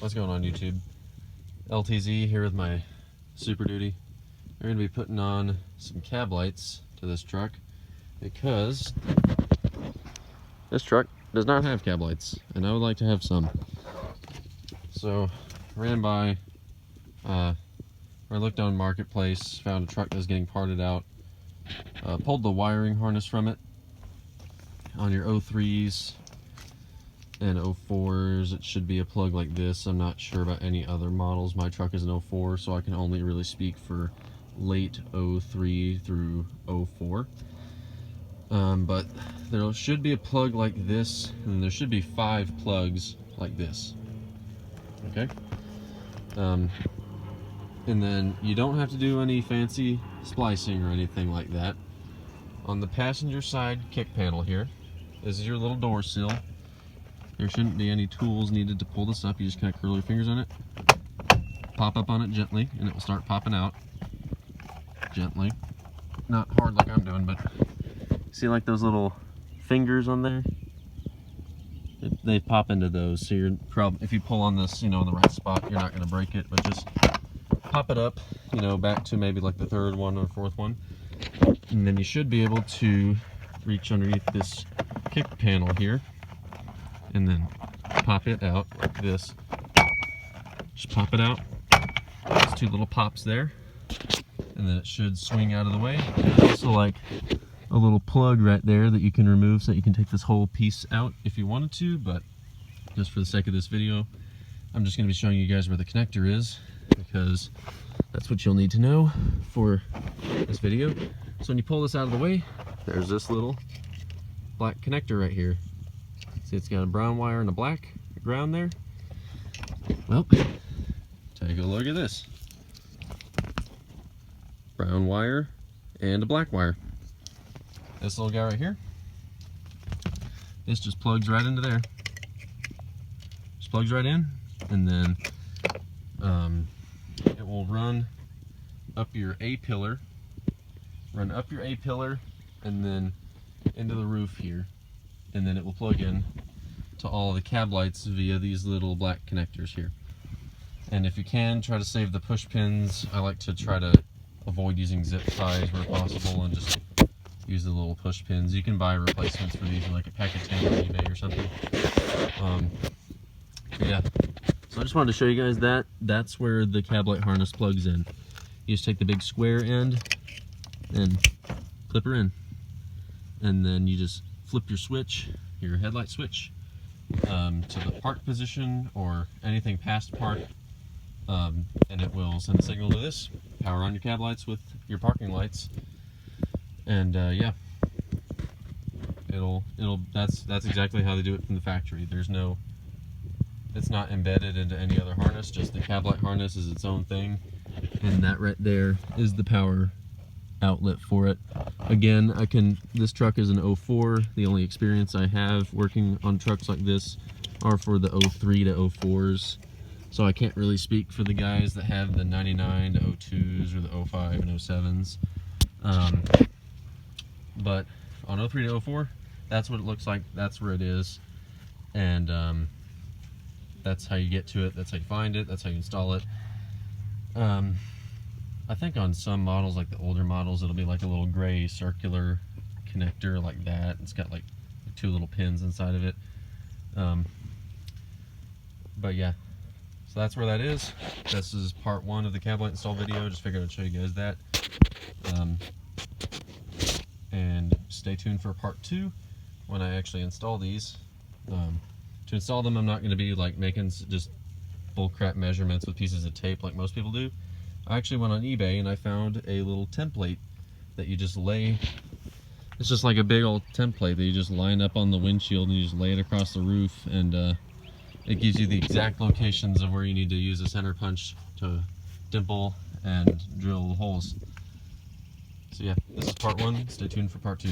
What's going on, YouTube? LTZ here with my Super Duty. We're going to be putting on some cab lights to this truck because this truck does not have cab lights and I would like to have some. So ran by, I looked on Marketplace, found a truck that was getting parted out, pulled the wiring harness from it. On your 03s and 04s, it should be a plug like this. I'm not sure about any other models. My truck is an 04, so I can only really speak for late 03 through 04. But there should be a plug like this, and there should be 5 plugs like this. Okay? And then you don't have to do any fancy splicing or anything like that. On the passenger side kick panel here, this is your little door sill. There shouldn't be any tools needed to pull this up. You just kind of curl your fingers on it, pop up on it gently, and it will start popping out gently. Not hard like I'm doing, but see like those little fingers on there? They pop into those, so you're probably, if you pull on this, in the right spot, you're not going to break it, but just pop it up, back to maybe like the 3rd one or 4th one. And then you should be able to reach underneath this kick panel here and then pop it out like this. Just pop it out. There's 2 little pops there, and then it should swing out of the way. There's also like a little plug right there that you can remove so that you can take this whole piece out if you wanted to, but just for the sake of this video, I'm just going to be showing you guys where the connector is, because that's what you'll need to know for this video. So when you pull this out of the way, there's this little black connector right here. See, it's got a brown wire and a black ground there. Well, take a look at this. Brown wire and a black wire. This little guy right here, this just plugs right into there. Just plugs right in, and then it will run up your A-pillar, and then into the roof here, and then it will plug in to all the cab lights via these little black connectors here. And if you can, try to save the push pins. I like to try to avoid using zip ties where possible and just use the little push pins. You can buy replacements for these, like a pack of 10 on eBay or something. Yeah, so I just wanted to show you guys that. That's where the cab light harness plugs in. You just take the big square end and clip her in, and then you just flip your switch, your headlight switch, to the park position or anything past park, and it will send a signal to this, power on your cab lights with your parking lights, and yeah, that's exactly how they do it from the factory. It's not embedded into any other harness, just the cab light harness is its own thing, and that right there is the power outlet for it. Again, this truck is an 04. The only experience I have working on trucks like this are for the 03 to 04s, so I can't really speak for the guys that have the 99 to 02s or the 05 and 07s. But on 03 to 04, that's what it looks like. That's where it is, and that's how you get to it. That's how you find it. That's how you install it. I think on some models, like the older models, it'll be like a little gray circular connector like that. It's got like 2 little pins inside of it. But yeah, so that's where that is. This is part 1 of the cab light install video. Just figured I'd show you guys that. And stay tuned for part 2 when I actually install these. To install them, I'm not going to be like making just bullcrap measurements with pieces of tape like most people do. I actually went on eBay and I found a little template that you just lay. It's just like a big old template that you just line up on the windshield and you just lay it across the roof, and it gives you the exact locations of where you need to use a center punch to dimple and drill holes. So yeah, this is part 1. Stay tuned for part 2.